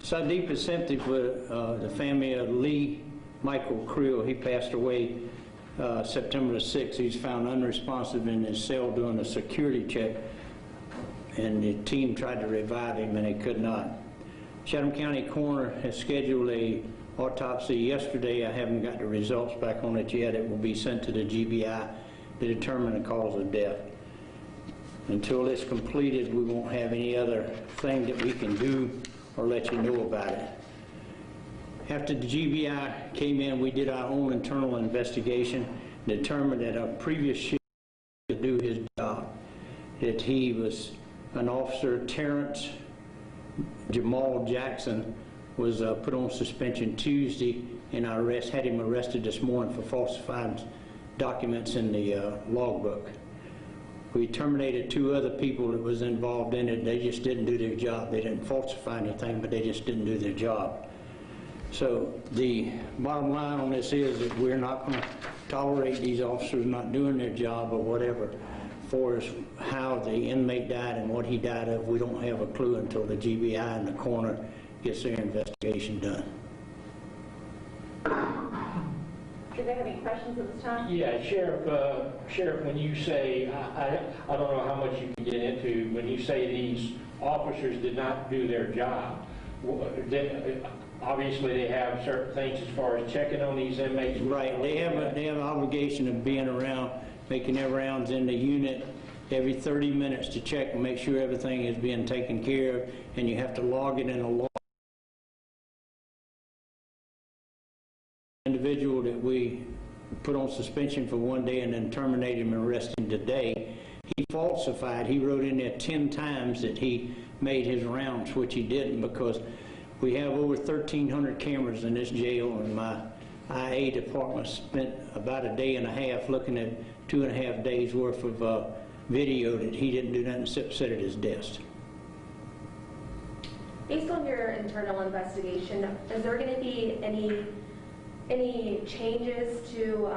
So deep is sympathy for the family of Lee Michael Creel. He passed away September the 6th. He's found unresponsive in his cell doing a security check, and the team tried to revive him and they could not. Chatham County Coroner has scheduled a autopsy yesterday. I haven't got the results back on it yet. It will be sent to the GBI to determine the cause of death. Until it's completed, we won't have any other thing that we can do or let you know about it. After the GBI came in, we did our own internal investigation, determined that our previous shift to do his job, that he was an officer, Terrence Jamal Jackson, was put on suspension Tuesday, and I had him arrested this morning for falsifying documents in the logbook. We terminated 2 other people that was involved in it. They just didn't do their job. They didn't falsify anything, but they just didn't do their job. So the bottom line on this is that we're not going to tolerate these officers not doing their job or whatever. For how the inmate died and what he died of, we don't have a clue until the GBI and the coroner gets their investigation done. Do they have any questions at this time? Yeah, Sheriff, when you say, I don't know how much you can get into, when you say these officers did not do their job, obviously they have certain things as far as checking on these inmates. Right, they have an obligation of being around, making their rounds in the unit every 30 minutes to check and make sure everything is being taken care of, and you have to log it in a log. Individual that we put on suspension for 1 day and then terminated him and arrested him today, he falsified. He wrote in there 10 times that he made his rounds, which he didn't, because we have over 1,300 cameras in this jail, and my IA department spent about a day and a half looking at 2.5 days worth of video that he didn't do nothing except sit at his desk. Based on your internal investigation, is there going to be any changes to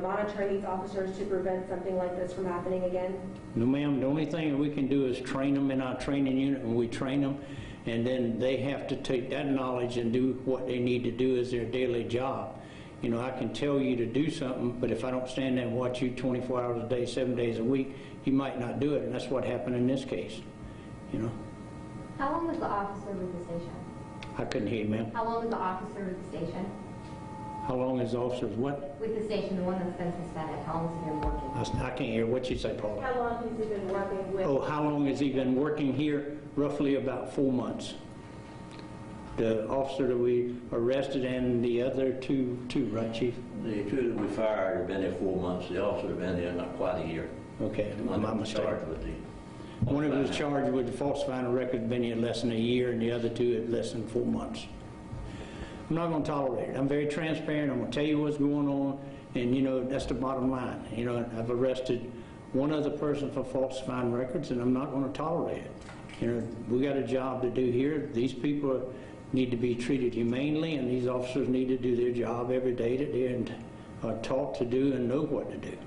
monitor these officers to prevent something like this from happening again? No, ma'am. The only thing that we can do is train them in our training unit, and we train them, and then they have to take that knowledge and do what they need to do as their daily job. You know, I can tell you to do something, but if I don't stand there and watch you 24 hours a day, 7 days a week, you might not do it, and that's what happened in this case. You know. How long was the officer with the station? I couldn't hear you, ma'am. How long was the officer with the station? How long is the officers what? With the station, the one that's been suspended. How long has he been working? I can't hear what you say, Paula. How long has he been working with? Oh, how long has he been working here? Roughly about 4 months. The officer that we arrested and the other two, right, Chief? The 2 that we fired have been there 4 months. The officer have been there not quite a year. Okay, my mistake. One of them was charged with falsifying a record, been here less than a year, and the other 2 at less than 4 months. I'm not going to tolerate it. I'm very transparent. I'm going to tell you what's going on, and you know, that's the bottom line. You know, I've arrested 1 other person for falsifying records, and I'm not going to tolerate it. You know, we got a job to do here. These people need to be treated humanely, and these officers need to do their job every day that they're taught to do and know what to do.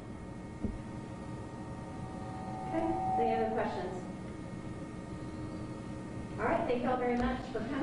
Okay. Any other questions? All right. Thank you all very much for coming.